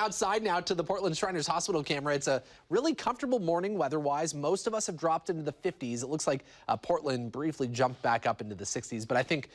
outside now to the Portland Shriners Hospital camera. It's a really comfortable morning weather-wise. Most of us have dropped into the 50s. It looks like Portland briefly jumped back up into the 60s, but I think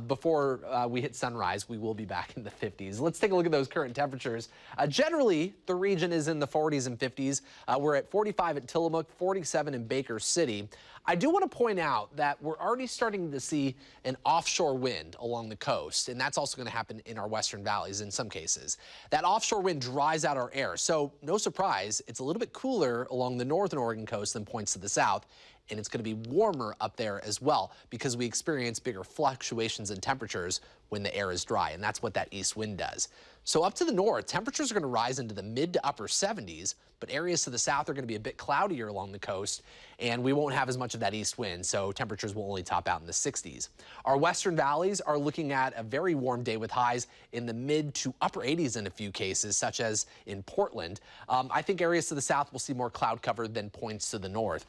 before we hit sunrise, we will be back in the 50s. Let's take a look at those current temperatures. Generally, the region is in the 40s and 50s. We're at 45 at Tillamook, 47 in Baker City. I do want to point out that we're already starting to see an offshore wind along the coast, and that's also going to happen in our western valleys in some cases. That offshore wind dries out our air, so no surprise, it's a little bit cooler along the northern Oregon coast than points to the south, and it's going to be warmer up there as well because we experience bigger fluctuations in temperatures when the air is dry, and that's what that east wind does. So up to the north, temperatures are going to rise into the mid to upper 70s, but areas to the south are going to be a bit cloudier along the coast, and we won't have as much of that east wind, so temperatures will only top out in the 60s. Our western valleys are looking at a very warm day with highs in the mid to upper 80s in a few cases, such as in Portland. I think areas to the south will see more cloud cover than points to the north.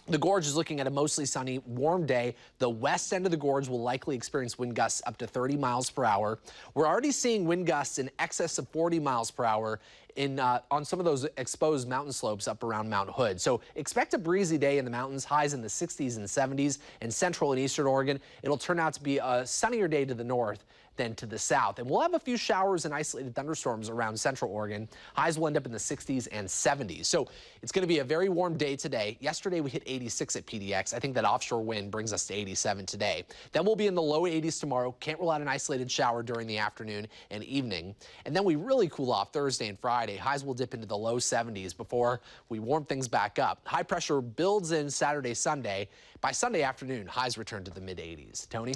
The gorge is looking at a mostly sunny, warm day. The west end of the gorge will likely experience wind gusts up to 30 miles per hour. We're already seeing wind gusts in excess of 40 miles per hour on some of those exposed mountain slopes up around Mount Hood. So expect a breezy day in the mountains, highs in the 60s and 70s in central and eastern Oregon. It'll turn out to be a sunnier day to the north than to the south. And we'll have a few showers and isolated thunderstorms around central Oregon. Highs will end up in the 60s and 70s. So it's going to be a very warm day today. Yesterday we hit 86 at PDX. I think that offshore wind brings us to 87 today. Then we'll be in the low 80s tomorrow. Can't rule out an isolated shower during the afternoon and evening. And then we really cool off Thursday and Friday. Highs will dip into the low 70s before we warm things back up. High pressure builds in Saturday, Sunday. By Sunday afternoon, highs return to the mid 80s. Tony?